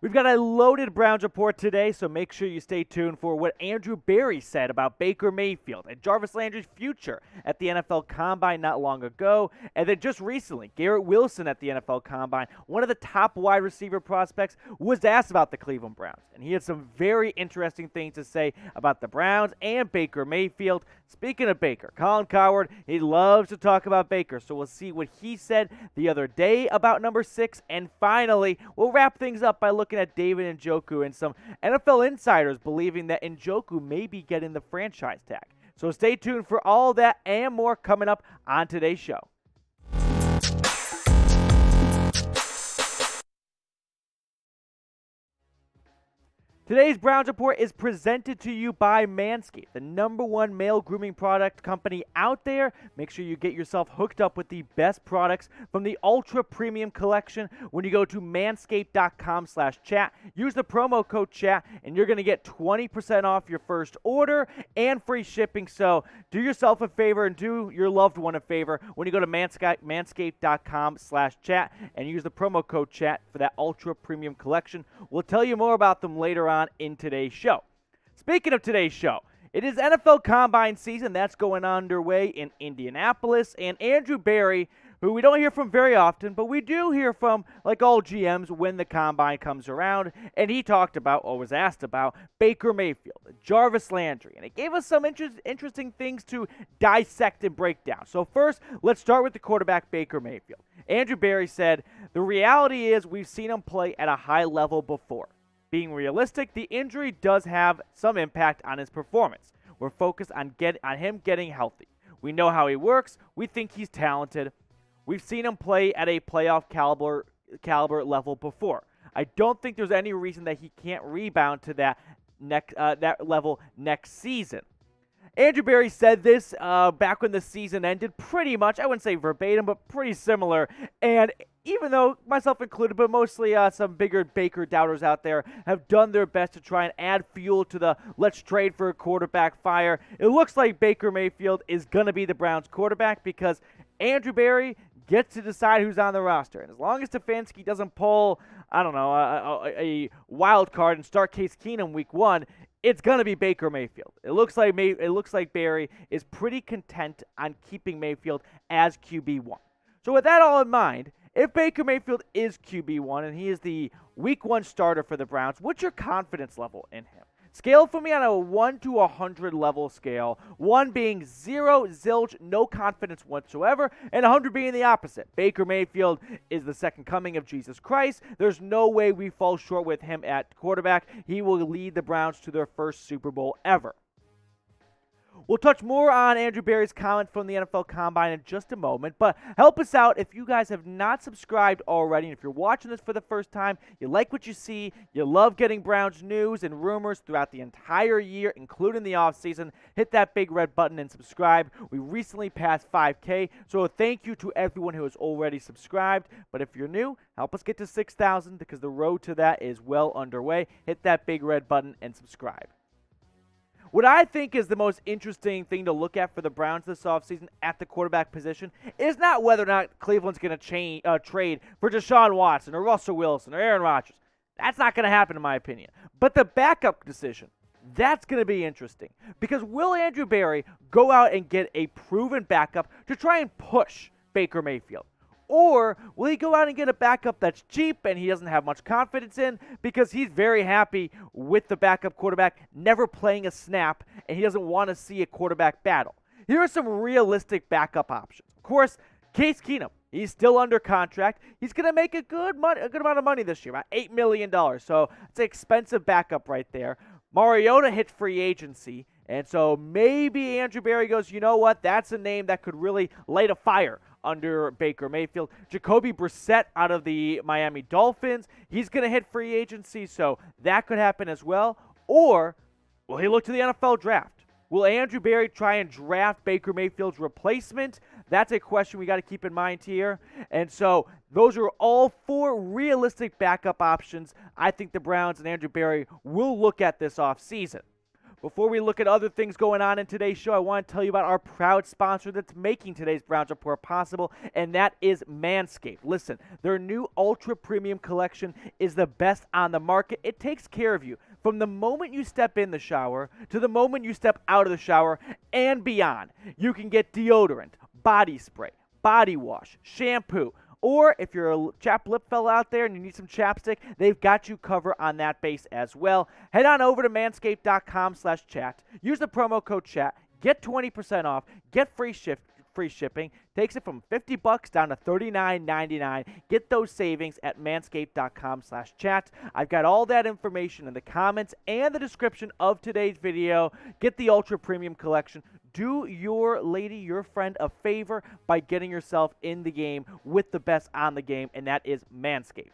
We've got a loaded Browns report today, so make sure you stay tuned for what Andrew Berry said about Baker Mayfield and Jarvis Landry's future at the NFL Combine not long ago. And then just recently, Garrett Wilson at the NFL Combine, one of the top wide receiver prospects, was asked about the Cleveland Browns. And he had some very interesting things to say about the Browns and Baker Mayfield. Speaking of Baker, Colin Cowherd, he loves to talk about Baker, so we'll see what he said the other day about number 6. And finally, we'll wrap things up by looking at David Njoku and some NFL insiders believing that Njoku may be getting the franchise tag. So stay tuned for all that and more coming up on today's show. Today's Browns Report is presented to you by Manscaped, the #1 male grooming product company out there. Make sure you get yourself hooked up with the best products from the Ultra Premium Collection when you go to manscaped.com/chat. Use the promo code chat, and you're going to get 20% off your first order and free shipping. So do yourself a favor and do your loved one a favor when you go to manscaped.com/chat and use the promo code chat for that Ultra Premium Collection. We'll tell you more about them later on in today's show. Speaking of today's show, it is NFL Combine season. That's going underway in Indianapolis. And Andrew Berry, who we don't hear from very often, but we do hear from, like all GMs, when the Combine comes around. And he talked about, or was asked about, Baker Mayfield, Jarvis Landry. And it gave us some interesting things to dissect and break down. So first, let's start with the quarterback, Baker Mayfield. Andrew Berry said, "The reality is we've seen him play at a high level before. Being realistic, the injury does have some impact on his performance. We're focused on him getting healthy. We know how he works. We think he's talented. We've seen him play at a playoff caliber level before. I don't think there's any reason that he can't rebound to that level next season." Andrew Berry said this back when the season ended, pretty much, I wouldn't say verbatim, but pretty similar. And even though, myself included, but mostly some bigger Baker doubters out there have done their best to try and add fuel to the let's trade for a quarterback fire, it looks like Baker Mayfield is going to be the Browns quarterback because Andrew Berry gets to decide who's on the roster. And as long as Stefanski doesn't pull, a wild card and start Case Keenum week 1, it's going to be Baker Mayfield. It looks like Berry is pretty content on keeping Mayfield as QB1. So with that all in mind, if Baker Mayfield is QB1 and he is the week 1 starter for the Browns, what's your confidence level in him? Scale for me on a 1 to 100 level scale, 1 being 0, zilch, no confidence whatsoever, and 100 being the opposite. Baker Mayfield is the second coming of Jesus Christ. There's no way we fall short with him at quarterback. He will lead the Browns to their first Super Bowl ever. We'll touch more on Andrew Berry's comment from the NFL Combine in just a moment, but help us out if you guys have not subscribed already, and if you're watching this for the first time, you like what you see, you love getting Browns news and rumors throughout the entire year, including the offseason, hit that big red button and subscribe. We recently passed 5K, so thank you to everyone who has already subscribed, but if you're new, help us get to 6,000 because the road to that is well underway. Hit that big red button and subscribe. What I think is the most interesting thing to look at for the Browns this offseason at the quarterback position is not whether or not Cleveland's going to trade for Deshaun Watson or Russell Wilson or Aaron Rodgers. That's not going to happen in my opinion. But the backup decision, that's going to be interesting. Because will Andrew Berry go out and get a proven backup to try and push Baker Mayfield? Or will he go out and get a backup that's cheap and he doesn't have much confidence in because he's very happy with the backup quarterback never playing a snap and he doesn't want to see a quarterback battle? Here are some realistic backup options. Of course, Case Keenum, he's still under contract. He's going to make a good amount of money this year, about $8 million. So it's an expensive backup right there. Mariota hit free agency. And so maybe Andrew Berry goes, you know what, that's a name that could really light a fire under Baker Mayfield. Jacoby Brissett out of the Miami Dolphins, he's going to hit free agency, so that could happen as well. Or will he look to the NFL draft? Will Andrew Berry try and draft Baker Mayfield's replacement? That's a question we got to keep in mind here. And so those are all 4 realistic backup options I think the Browns and Andrew Berry will look at this offseason. Before we look at other things going on in today's show, I want to tell you about our proud sponsor that's making today's Browns Report possible, and that is Manscaped. Listen, their new Ultra Premium Collection is the best on the market. It takes care of you from the moment you step in the shower to the moment you step out of the shower and beyond. You can get deodorant, body spray, body wash, shampoo, or if you're a chapped lip fella out there and you need some chapstick, they've got you covered on that base as well. Head on over to manscaped.com/chat. Use the promo code chat. Get 20% off. Get free shipping. Takes it from $50 down to $39.99. Get those savings at manscaped.com/chat. I've got all that information in the comments and the description of today's video. Get the Ultra Premium Collection. Do your lady, your friend, a favor by getting yourself in the game with the best on the game, and that is Manscaped.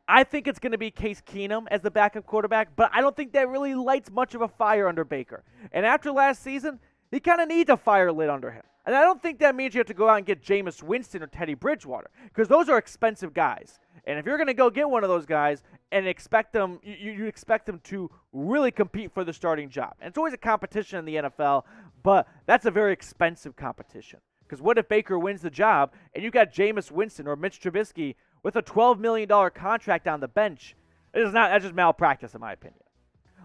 I think it's going to be Case Keenum as the backup quarterback, but I don't think that really lights much of a fire under Baker. And after last season, he kind of needs a fire lit under him. And I don't think that means you have to go out and get Jameis Winston or Teddy Bridgewater, because those are expensive guys. And if you're going to go get one of those guys and expect them, you expect them to really compete for the starting job. And it's always a competition in the NFL, but that's a very expensive competition. Because what if Baker wins the job and you got Jameis Winston or Mitch Trubisky with a $12 million contract on the bench? That's just malpractice in my opinion.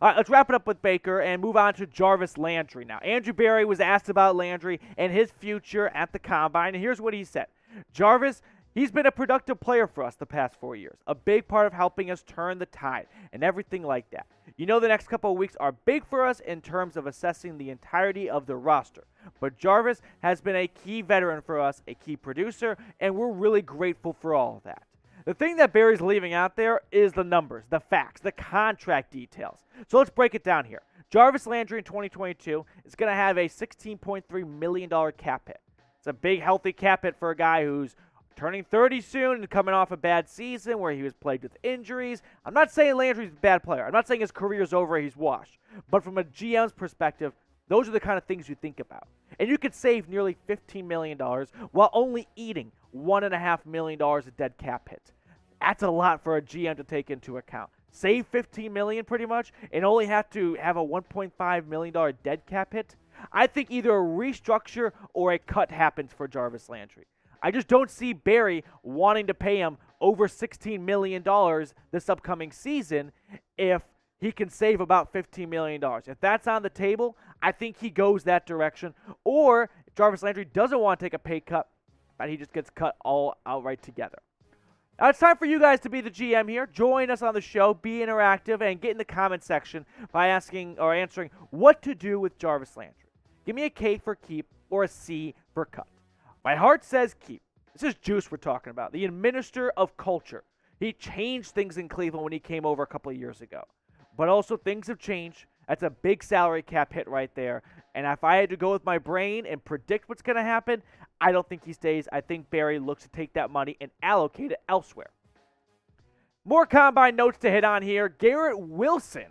All right, let's wrap it up with Baker and move on to Jarvis Landry now. Andrew Berry was asked about Landry and his future at the Combine, and here's what he said. Jarvis, he's been a productive player for us the past 4 years, a big part of helping us turn the tide and everything like that. You know the next couple of weeks are big for us in terms of assessing the entirety of the roster, but Jarvis has been a key veteran for us, a key producer, and we're really grateful for all of that. The thing that Barry's leaving out there is the numbers, the facts, the contract details. So let's break it down here. Jarvis Landry in 2022 is going to have a $16.3 million cap hit. It's a big, healthy cap hit for a guy who's turning 30 soon and coming off a bad season where he was plagued with injuries. I'm not saying Landry's a bad player. I'm not saying his career's over, he's washed. But from a GM's perspective, those are the kind of things you think about. And you could save nearly $15 million while only eating $1.5 million of dead cap hits. That's a lot for a GM to take into account. Save $15 million pretty much and only have to have a $1.5 million dead cap hit. I think either a restructure or a cut happens for Jarvis Landry. I just don't see Barry wanting to pay him over $16 million this upcoming season if he can save about $15 million. If that's on the table, I think he goes that direction. Or if Jarvis Landry doesn't want to take a pay cut, but he just gets cut all outright together. Now it's time for you guys to be the GM here. Join us on the show, be interactive, and get in the comment section by asking or answering what to do with Jarvis Landry. Give me a K for keep or a C for cut. My heart says keep. This is Juice we're talking about, the administrator of culture. He changed things in Cleveland when he came over a couple of years ago. But also things have changed. That's a big salary cap hit right there. And if I had to go with my brain and predict what's going to happen, I don't think he stays. I think Barry looks to take that money and allocate it elsewhere. More Combine notes to hit on here. Garrett Wilson,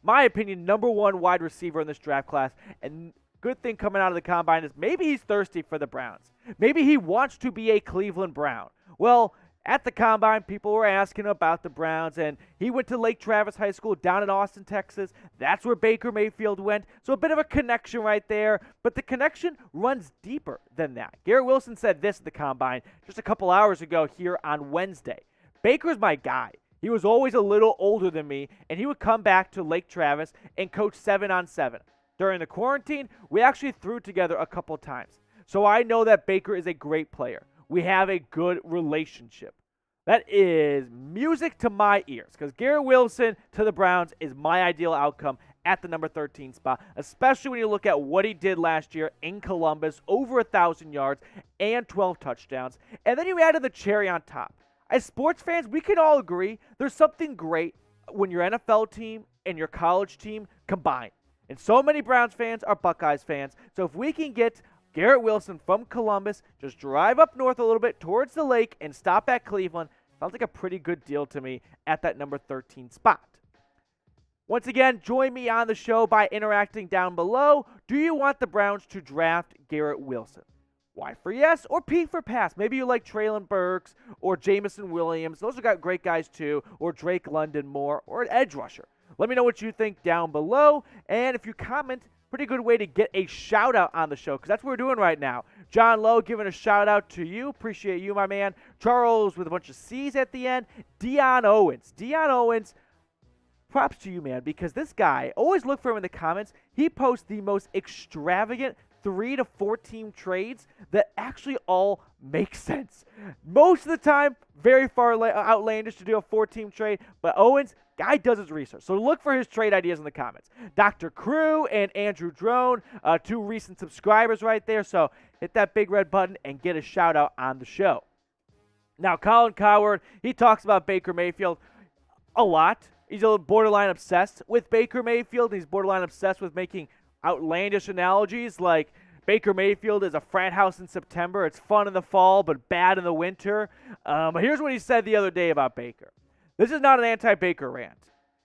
my opinion, number one wide receiver in this draft class. And good thing coming out of the Combine is maybe he's thirsty for the Browns. Maybe he wants to be a Cleveland Brown. Well, at the Combine, people were asking about the Browns, and he went to Lake Travis High School down in Austin, Texas. That's where Baker Mayfield went. So a bit of a connection right there, but the connection runs deeper than that. Garrett Wilson said this at the Combine just a couple hours ago here on Wednesday. Baker's my guy. He was always a little older than me, and he would come back to Lake Travis and coach 7-on-7. During the quarantine, we actually threw together a couple times. So I know that Baker is a great player. We have a good relationship. That is music to my ears because Garrett Wilson to the Browns is my ideal outcome at the number 13 spot, especially when you look at what he did last year in Columbus, over 1,000 yards and 12 touchdowns. And then you added the cherry on top. As sports fans, we can all agree there's something great when your NFL team and your college team combine. And so many Browns fans are Buckeyes fans. So if we can get Garrett Wilson from Columbus, just drive up north a little bit towards the lake and stop at Cleveland, sounds like a pretty good deal to me at that number 13 spot. Once again, join me on the show by interacting down below. Do you want the Browns to draft Garrett Wilson? Y for yes or P for pass. Maybe you like Traylon Burks or Jamison Williams. Those are great guys too. Or Drake London Moore or an edge rusher. Let me know what you think down below. And if you comment, pretty good way to get a shout out on the show, because that's what we're doing right now. John Lowe giving a shout out to you. Appreciate you, my man. Charles with a bunch of C's at the end. Dion Owens, props to you, man, because this guy, always look for him in the comments. He posts the most extravagant 3 to 4 team trades that actually all make sense. Most of the time, very far outlandish to do a 4-team trade, but Owens, guy does his research. So look for his trade ideas in the comments. Dr. Crew and Andrew Drone, 2 recent subscribers right there. So hit that big red button and get a shout out on the show. Now, Colin Cowherd, he talks about Baker Mayfield a lot. He's a borderline obsessed with Baker Mayfield. He's borderline obsessed with making outlandish analogies like Baker Mayfield is a frat house in September. It's fun in the fall, but bad in the winter. But here's what he said the other day about Baker. This is not an anti-Baker rant.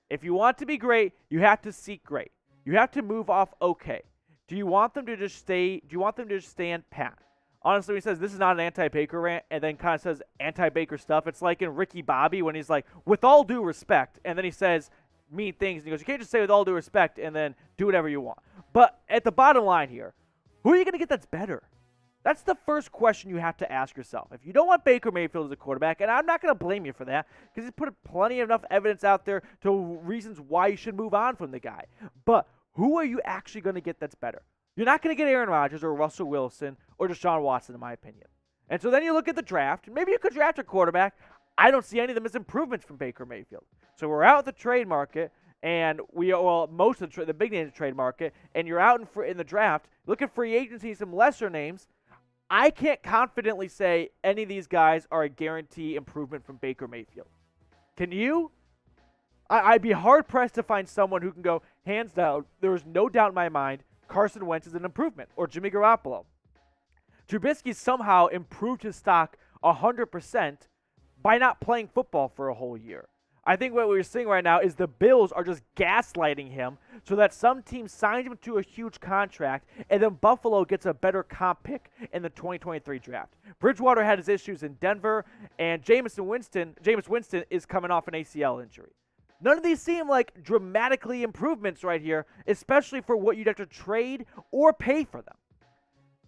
If you want to be great, you have to seek great. You have to move off okay. Do you want them to just stay? Do you want them to just stand pat? Honestly, when he says this is not an anti-Baker rant and then kind of says anti-Baker stuff, it's like in Ricky Bobby when he's like, with all due respect, and then he says mean things. And he goes, you can't just say with all due respect and then do whatever you want. But at the bottom line here, who are you going to get that's better? That's the first question you have to ask yourself. If you don't want Baker Mayfield as a quarterback, and I'm not going to blame you for that, because he's put plenty enough evidence out there to reasons why you should move on from the guy. But who are you actually going to get that's better? You're not going to get Aaron Rodgers or Russell Wilson or Deshaun Watson, in my opinion. And so then you look at the draft, and maybe you could draft a quarterback. I don't see any of them as improvements from Baker Mayfield. So we're out at the trade market, and most of the big names trade market, and you're out in the draft, look at free agency, some lesser names. I can't confidently say any of these guys are a guarantee improvement from Baker Mayfield. Can you? I'd be hard-pressed to find someone who can go, hands down, there is no doubt in my mind, Carson Wentz is an improvement, or Jimmy Garoppolo. Trubisky somehow improved his stock 100% by not playing football for a whole year. I think what we're seeing right now is the Bills are just gaslighting him so that some team signs him to a huge contract, and then Buffalo gets a better comp pick in the 2023 draft. Bridgewater had his issues in Denver, and Jameis Winston is coming off an ACL injury. None of these seem like dramatically improvements right here, especially for what you'd have to trade or pay for them.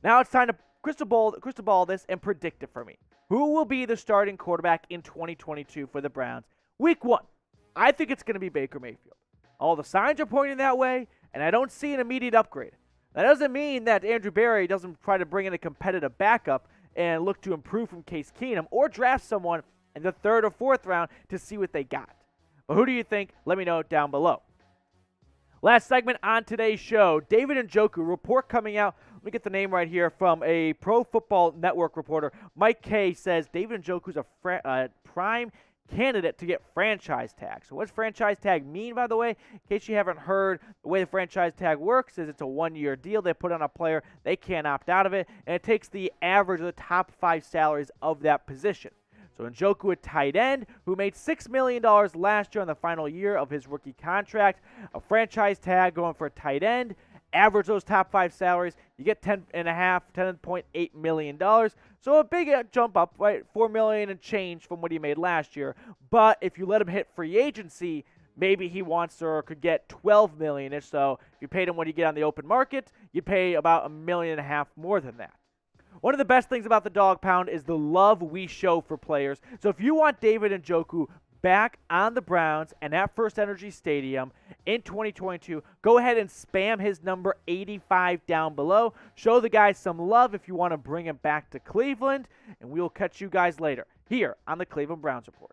Now it's time to crystal ball this and predict it for me. Who will be the starting quarterback in 2022 for the Browns? Week 1, I think it's going to be Baker Mayfield. All the signs are pointing that way, and I don't see an immediate upgrade. That doesn't mean that Andrew Berry doesn't try to bring in a competitive backup and look to improve from Case Keenum or draft someone in the 3rd or 4th round to see what they got. But who do you think? Let me know down below. Last segment on today's show, David Njoku, report coming out. Let me get the name right here from a Pro Football Network reporter. Mike Kay says David Njoku's a prime candidate to get franchise tag. So what's franchise tag mean, by the way? In case you haven't heard, the way the franchise tag works is it's a 1-year deal. They put on a player. They can't opt out of it, and it takes the average of the top 5 salaries of that position. So Njoku, a tight end who made $6 million last year on the final year of his rookie contract. A franchise tag going for a tight end. Average those top 5 salaries, you get $10.8 million. So a big jump up, right? $4 million and change from what he made last year. But if you let him hit free agency, maybe he wants or could get $12 million-ish. So if you paid him what you get on the open market, you pay about $1.5 million more than that. One of the best things about the Dog Pound is the love we show for players. So if you want David Njoku back on the Browns and at First Energy Stadium in 2022, go ahead and spam his number 85 down below. Show the guy some love if you want to bring him back to Cleveland, and we will catch you guys later here on the Cleveland Browns Report.